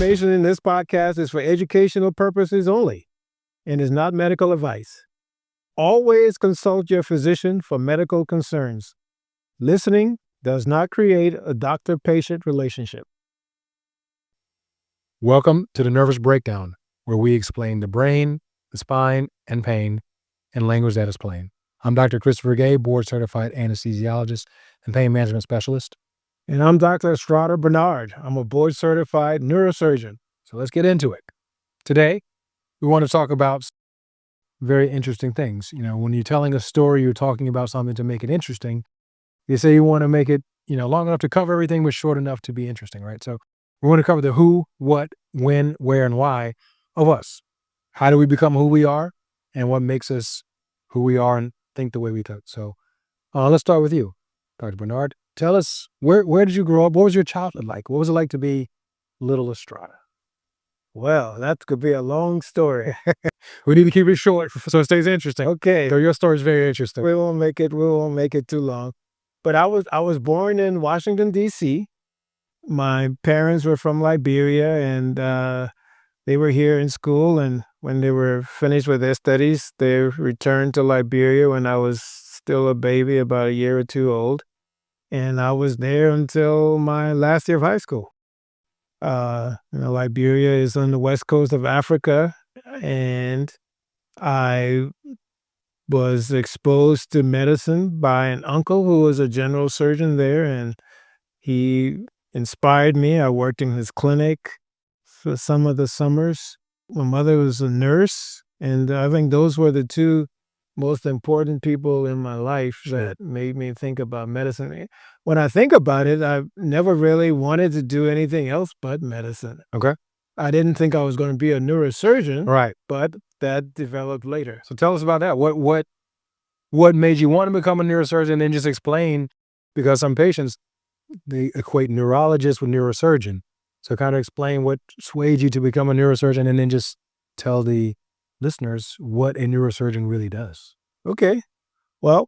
information in this podcast is for educational purposes only and is not medical advice. Always consult your physician for medical concerns. Listening does not create a doctor-patient relationship. Welcome to the Nervous Breakdown, where we explain the brain, the spine, and pain in language that is plain. I'm Dr. Christopher Gay, board-certified anesthesiologist and pain management specialist. And I'm Dr. Estrada Bernard. I'm a board-certified neurosurgeon. So let's get into it. Today, we want to talk about very interesting things. You know, when you're telling a story, you're talking about something to make it interesting. You say you want to make it, long enough to cover everything, but short enough to be interesting, right? So we want to cover the who, what, when, where, and why of us. How do we become who we are, and what makes us who we are and think the way we think? So let's start with you, Dr. Bernard. Tell us, where did you grow up? What was your childhood like? What was it like to be little Estrada? Well, that could be a long story. We need to keep it short so it stays interesting. Okay. So your story is very interesting. We won't make it too long. But I was born in Washington, D.C. My parents were from Liberia, and they were here in school. And when they were finished with their studies, they returned to Liberia when I was still a baby, about a year or two old. And I was there until my last year of high school. Liberia is on the west coast of Africa, and I was exposed to medicine by an uncle who was a general surgeon there, and he inspired me. I worked in his clinic for some of the summers. My mother was a nurse, and I think those were the two most important people in my life that made me think about medicine. When I think about it, I never really wanted to do anything else but medicine. Okay. I didn't think I was going to be a neurosurgeon, Right. but that developed later. So tell us about that. What made you want to become a neurosurgeon, and just explain, because some patients, they equate neurologist with neurosurgeon. So kind of explain what swayed you to become a neurosurgeon, and then just tell the listeners what a neurosurgeon really does. Okay. Well,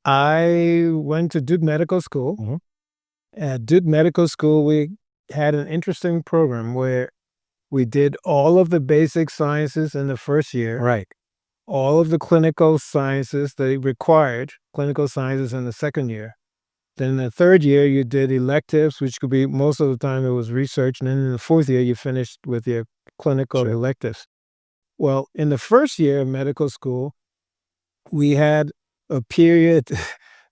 I went to Duke Medical School. Mhm. At Duke Medical School, we had an interesting program where we did all of the basic sciences in the first year, Right. all of the clinical sciences that required clinical sciences in the second year. Then in the third year, you did electives, which could be, most of the time it was research. And then in the fourth year, you finished with your clinical electives. Well, in the first year of medical school, we had a period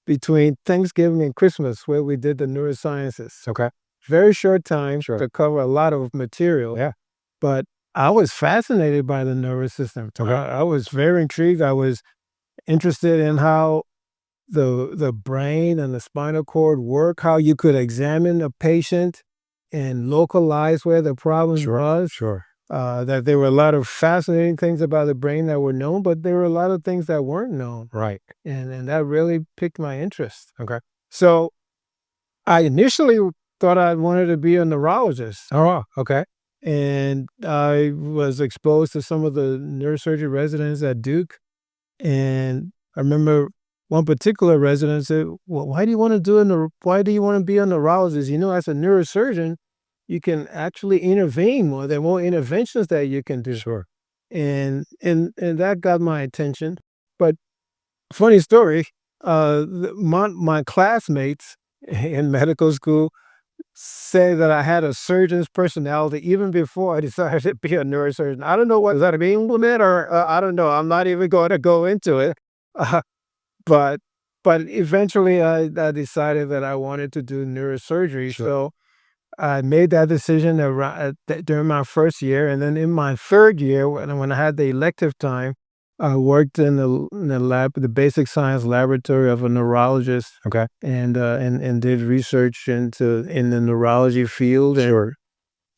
between Thanksgiving and Christmas where we did the neurosciences. Okay. Very short time to cover a lot of material. Yeah. But I was fascinated by the nervous system. Okay. I was very intrigued. I was interested in how the brain and the spinal cord work, how you could examine a patient and localize where the problem was. Sure. That there were a lot of fascinating things about the brain that were known, but there were a lot of things that weren't known. Right. And that really piqued my interest. Okay. So I initially thought I wanted to be a neurologist. Oh, wow. Okay. And I was exposed to some of the neurosurgery residents at Duke. And I remember one particular resident said, well, why do you want to be a neurologist? As a neurosurgeon, you can actually intervene more. There are more interventions that you can do. Sure. And that got my attention. But funny story, my classmates in medical school say that I had a surgeon's personality even before I decided to be a neurosurgeon. I don't know what that being implemented, or I don't know. I'm not even going to go into it. But eventually I decided that I wanted to do neurosurgery. Sure. So I made that decision during my first year. And then in my third year, when I had the elective time, I worked in the lab, the basic science laboratory of a neurologist. Okay. And did research in the neurology field. Sure.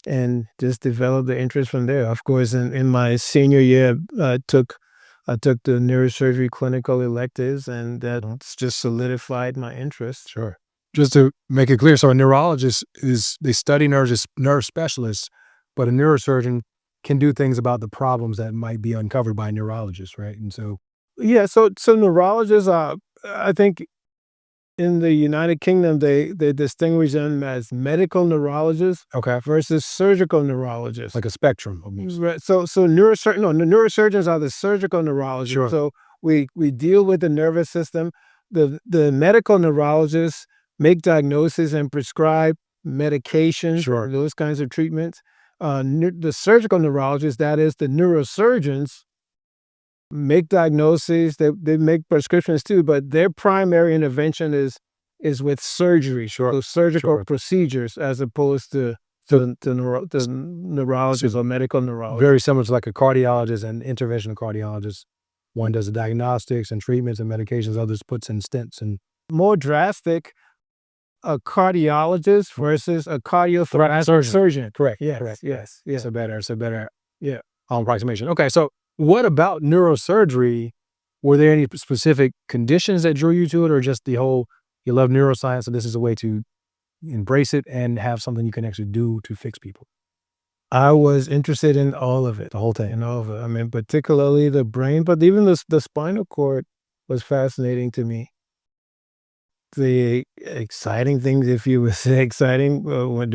And just developed the interest from there. Of course, in my senior year, I took the neurosurgery clinical electives, and that's just solidified my interest. Sure. Just to make it clear, so a neurologist they study nerve specialists, but a neurosurgeon can do things about the problems that might be uncovered by neurologists, right? And so Yeah, so neurologists are, I think in the United Kingdom, they distinguish them as medical neurologists Okay. versus surgical neurologists. Like a spectrum almost. Right. So neurosurgeons are the surgical neurologists. Sure. So we deal with the nervous system. The medical neurologists make diagnoses and prescribe medications, Sure. those kinds of treatments. The surgical neurologists, that is the neurosurgeons, make diagnoses. They make prescriptions too, but their primary intervention is with surgery. Sure. So surgical Sure. procedures as opposed to So the neurologist or medical neurologist. very similar to like a cardiologist and interventional cardiologist. One does the diagnostics and treatments and medications, others puts in stents and More drastic, a cardiologist versus a cardiothoracic surgeon. surgeon. Correct. Yes, Correct. yes, It's yeah. a better approximation. Okay, so what about neurosurgery? Were there any specific conditions that drew you to it, or just the whole you love neuroscience and this is a way to embrace it and have something you can actually do to fix people? I was interested in all of it, The whole thing. in all of it. I mean, particularly the brain, but even the spinal cord was fascinating to me. The exciting things, if you would say exciting, when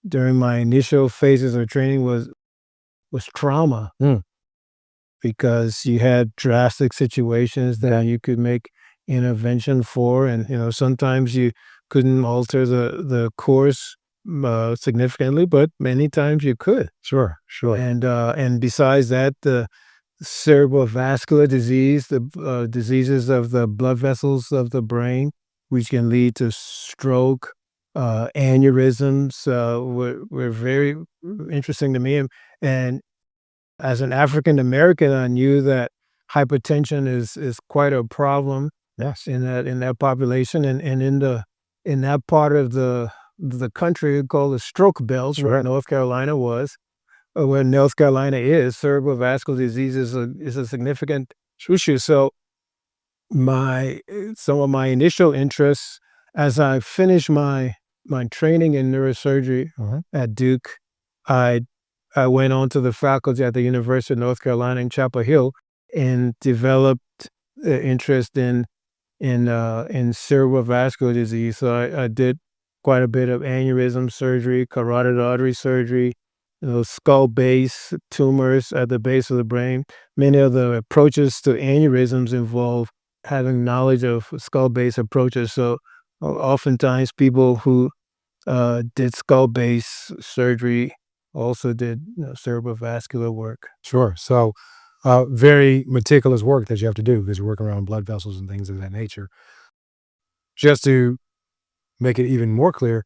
during my initial phases of training was trauma. Mm. Because you had drastic situations that you could make intervention for, and sometimes you couldn't alter the course significantly, but many times you could. Sure. Sure. And besides that, the cerebrovascular disease, the diseases of the blood vessels of the brain, which can lead to stroke, aneurysms, were very interesting to me, and as an African American, I knew that hypertension is quite a problem Yes. in that population, and in that part of the country called the stroke belt, where Sure. North Carolina was, or where North Carolina is, cerebrovascular disease is a significant issue. So some of my initial interests, as I finished my training in neurosurgery at Duke, I I went on to the faculty at the University of North Carolina in Chapel Hill and developed interest in cerebrovascular disease. So I did quite a bit of aneurysm surgery, carotid artery surgery, skull base tumors at the base of the brain. Many of the approaches to aneurysms involve having knowledge of skull base approaches. So oftentimes people who did skull base surgery also did cerebrovascular work. Sure. So, very meticulous work that you have to do because you're working around blood vessels and things of that nature. Just to make it even more clear,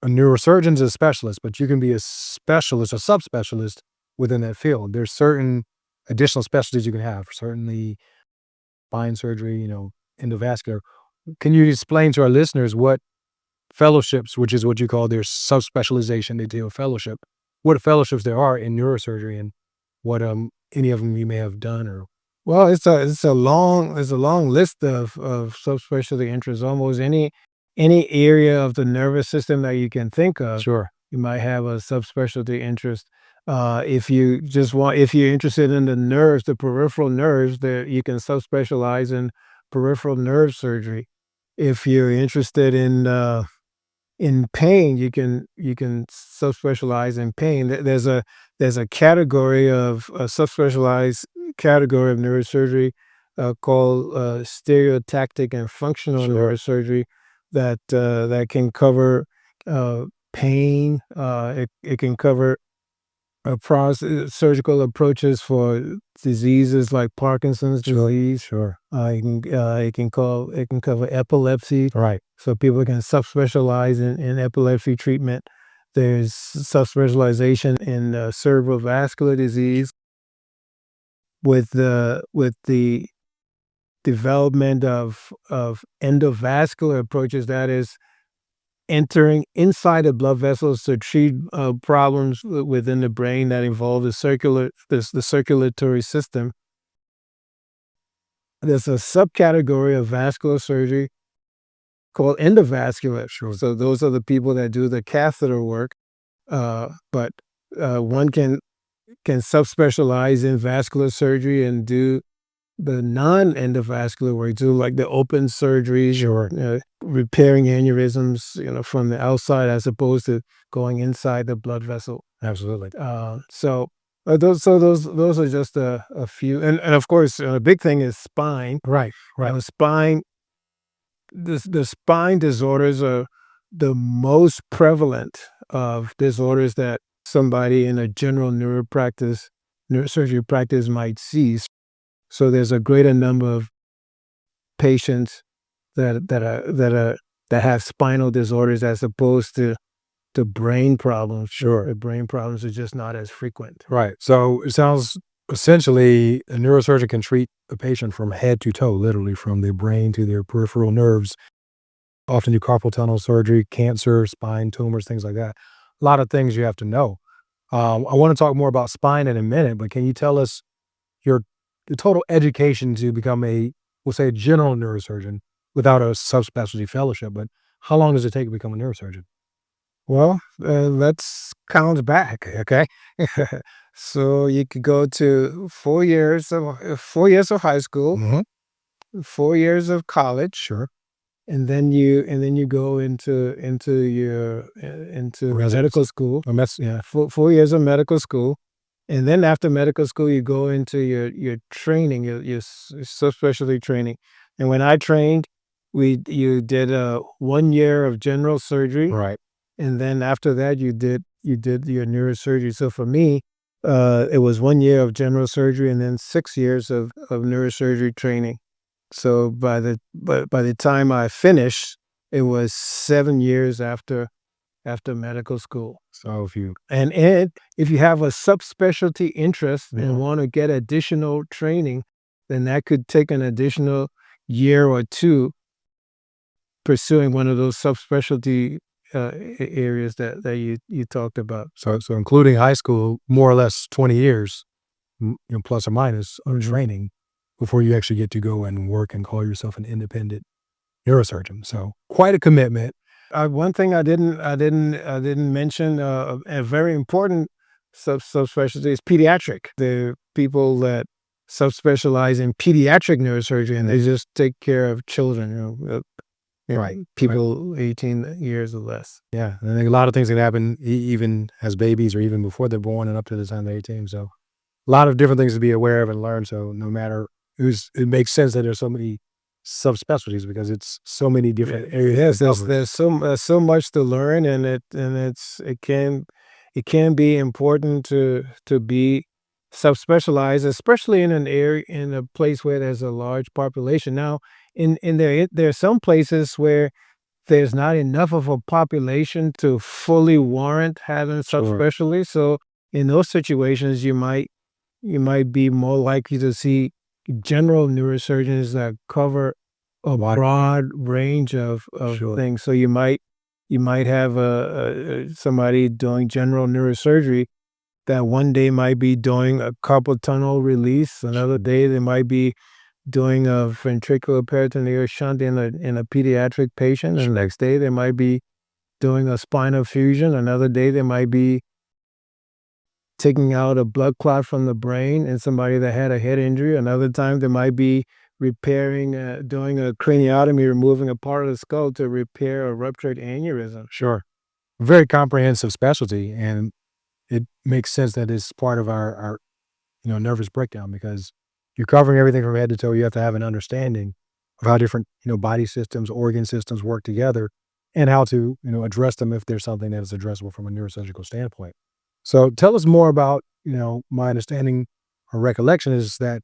a neurosurgeon is a specialist, but you can be a specialist, a subspecialist within that field. There's certain additional specialties you can have, certainly spine surgery, endovascular. Can you explain to our listeners what fellowships, which is what you call their subspecialization, they do a fellowship, what fellowships there are in neurosurgery and what any of them you may have done or Well, it's a long list of subspecialty interests. Almost any area of the nervous system that you can think of, sure. you might have a subspecialty interest. If you're interested in the nerves, the peripheral nerves, there you can subspecialize in peripheral nerve surgery. If you're interested in pain, you can subspecialize in pain. There's a category of a subspecialized category of neurosurgery called stereotactic and functional Sure. neurosurgery that can cover pain. It can cover surgical approaches for diseases like Parkinson's disease. Sure. It can cover epilepsy. Right. So people can subspecialize in epilepsy treatment. There's subspecialization in cerebrovascular disease with the development of endovascular approaches. That is entering inside the blood vessels to treat problems within the brain that involve the circulatory system. There's a subcategory of vascular surgery called endovascular. Sure. So those are the people that do the catheter work. But one can subspecialize in vascular surgery and do the non-endovascular work too, like the open surgeries, Sure. repairing aneurysms, from the outside as opposed to going inside the blood vessel. Absolutely. So those are just a few, and of course, a big thing is spine. Right. Right. Spine, the spine disorders are the most prevalent of disorders that somebody in a general neurosurgery practice might see. So there's a greater number of patients that have spinal disorders as opposed to brain problems. Sure. The brain problems are just not as frequent. Right. So it sounds essentially a neurosurgeon can treat a patient from head to toe, literally from their brain to their peripheral nerves. Often do carpal tunnel surgery, cancer, spine tumors, things like that. A lot of things you have to know. I want to talk more about spine in a minute, but can you tell us your the total education to become we'll say, a general neurosurgeon without a subspecialty fellowship? But how long does it take to become a neurosurgeon? Well, let's count back, okay? So you could go to 4 years of high school, Hmm. 4 years of college, Sure. and then you go into medical Residency. school. Yeah. 4 years of medical school, and then after medical school, you go into your training, your subspecialty training. And when I trained, we you did 1 year of general surgery, Right. and then after that, you did your neurosurgery. So for me, it was 1 year of general surgery and then 6 years of neurosurgery training. So by the time I finished, it was 7 years after medical school. So if you And if you have a subspecialty interest and Mhm. want to get additional training, then that could take an additional year or two pursuing one of those subspecialty areas that you talked about. so including high school, more or less 20 years, plus or minus of Mhm. training before you actually get to go and work and call yourself an independent neurosurgeon. So quite a commitment. One thing I didn't mention, a very important subspecialty is pediatric. The people that subspecialize in pediatric neurosurgery, and they just take care of children, Right. Right. people 18 years or less. Yeah. And I think a lot of things can happen even as babies or even before they're born and up to the time they're 18. So a lot of different things to be aware of and learn. So no matter it makes sense that there's so many subspecialties because it's so many different areas Yes, to cover. there's so much to learn, and it can be important to be subspecialized, especially in an area in a place where there's a large population. Now, there are some places where there's not enough of a population to fully warrant having Sure. subspecialties. So in those situations, you might be more likely to see general neurosurgeons that cover a Why? broad range of Sure. things. So you might have somebody doing general neurosurgery that one day might be doing a carpal tunnel release, another day they might be doing a ventricular peritoneal shunt in a pediatric patient, and the next day they might be doing a spinal fusion, another day they might be taking out a blood clot from the brain in somebody that had a head injury. Another time they might be doing a craniotomy, removing a part of the skull to repair a ruptured aneurysm. Sure. Very comprehensive specialty, and it makes sense that it's part of our nervous breakdown because you're covering everything from head to toe. You have to have an understanding of how different body systems, organ systems work together, and how to address them if there's something that is addressable from a neurosurgical standpoint. So tell us more about my understanding or recollection is that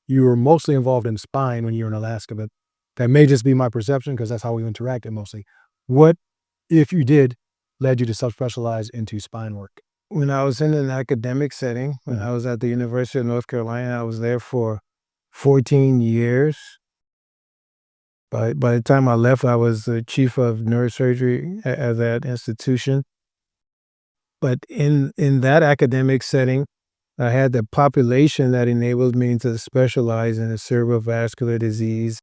you were mostly involved in spine when you were in Alaska, but that may just be my perception because that's how we interacted mostly. What, if you did, led you to subspecialize into spine work? When I was in an academic setting, when Mhm. I was at the University of North Carolina, I was there for 14 years. By the time I left, I was the chief of neurosurgery at that institution. But in that academic setting, I had the population that enabled me to specialize in cerebrovascular disease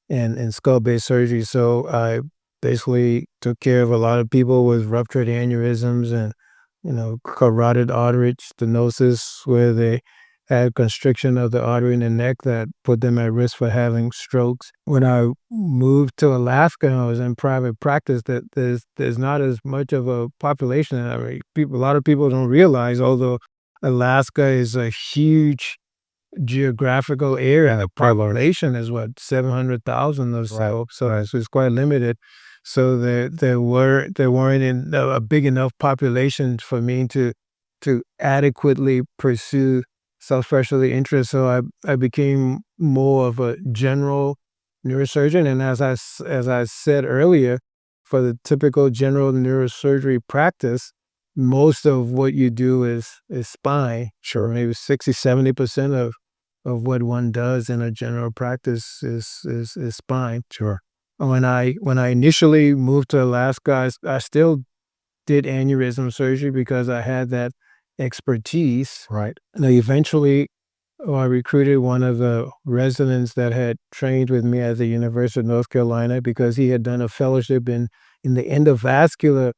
and skull-based surgery. So I basically took care of a lot of people with ruptured aneurysms and carotid artery stenosis, where they had constriction of the artery in the neck that put them at risk for having strokes. When I moved to Alaska and I was in private practice, that there's not as much of a population. I mean, a lot of people don't realize, although Alaska is a huge geographical area, the population is what, 700,000 or so. So it's quite limited. So there weren't a big enough population for me to adequately pursue subspecialty interests. So I became more of a general neurosurgeon. And as I said earlier, for the typical general neurosurgery practice, most of what you do is spine. Sure, maybe 60-70% of what one does in a general practice is spine. Sure. When I initially moved to Alaska, I still did aneurysm surgery because I had that expertise. Right. And I eventually I recruited one of the residents that had trained with me at the University of North Carolina because he had done a fellowship in the endovascular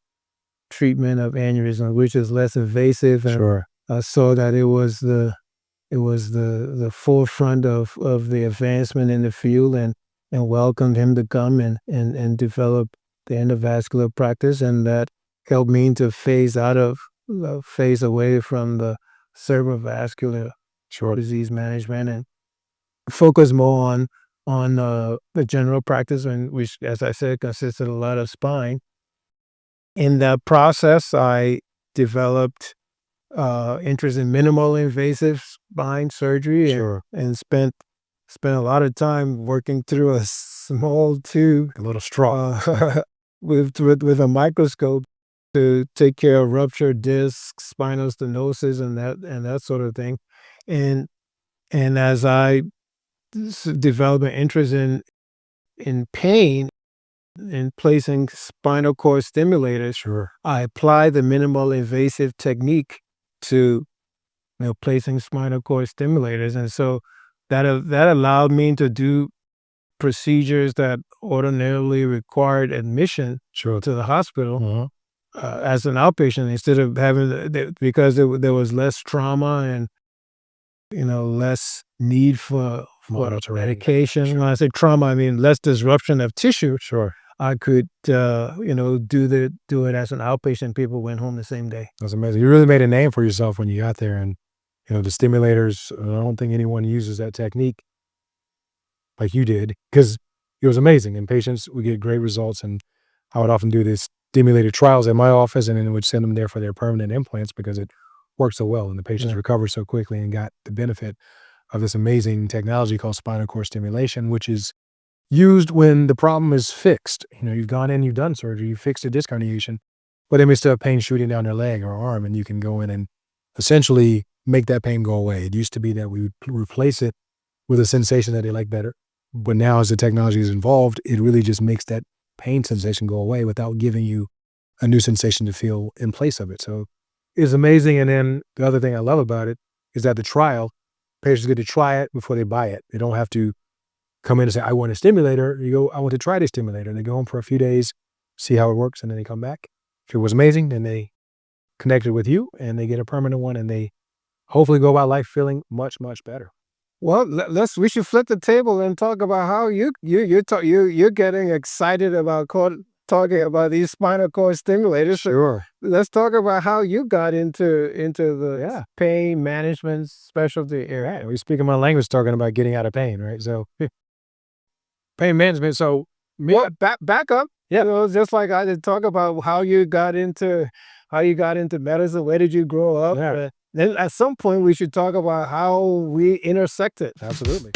treatment of aneurysm, which is less invasive. And sure. I saw that it was the forefront of the advancement in the field, and welcomed him to come and develop the endovascular practice, and that helped me to phase away from the cerebrovascular disease management and focus more on the general practice, which, as I said, consisted a lot of spine. In that process, I developed interest in minimal invasive spine surgery. Sure. and spent a lot of time working through a small tube, a little straw, with a microscope to take care of ruptured discs, spinal stenosis, and that sort of thing. And as I developed an interest in pain, in placing spinal cord stimulators, sure, I applied the minimal invasive technique to placing spinal cord stimulators, and so that allowed me to do procedures that ordinarily required admission, sure, to the hospital, as an outpatient, instead of having because there was less trauma and less need for medication. Sure. When I say trauma, I mean less disruption of tissue. Sure. I could do it as an outpatient. People went home the same day. That's amazing. You really made a name for yourself when you got there, and the stimulators. I don't think anyone uses that technique like you did, because it was amazing, and patients would get great results. And I would often do these stimulated trials at my office, and then would send them there for their permanent implants because it worked so well, and the patients recovered so quickly and got the benefit of this amazing technology called spinal cord stimulation, which is used when the problem is fixed. You've gone in, you've done surgery, you fixed a disc herniation, but they may still have pain shooting down their leg or arm, and you can go in and essentially make that pain go away. It used to be that we would replace it with a sensation that they like better, but now as the technology is involved, it really just makes that pain sensation go away without giving you a new sensation to feel in place of it. So it's amazing. And then the other thing I love about it is that the trial, patients get to try it before they buy it. They don't have to come in and say, I want a stimulator. You go, I want to try this stimulator. And they go home for a few days, see how it works, and then they come back. If it was amazing, then they connected with you and they get a permanent one, and they hopefully go about life feeling much, much better. Well, we should flip the table and talk about how you're getting excited about talking about these spinal cord stimulators. Sure. Let's talk about how you got into the pain management specialty area. We speak in my language talking about getting out of pain, right? So pain management. So back up. Yeah. Just like I did, talk about how you got into medicine. Where did you grow up? Yeah. Then at some point we should talk about how we intersected. Absolutely.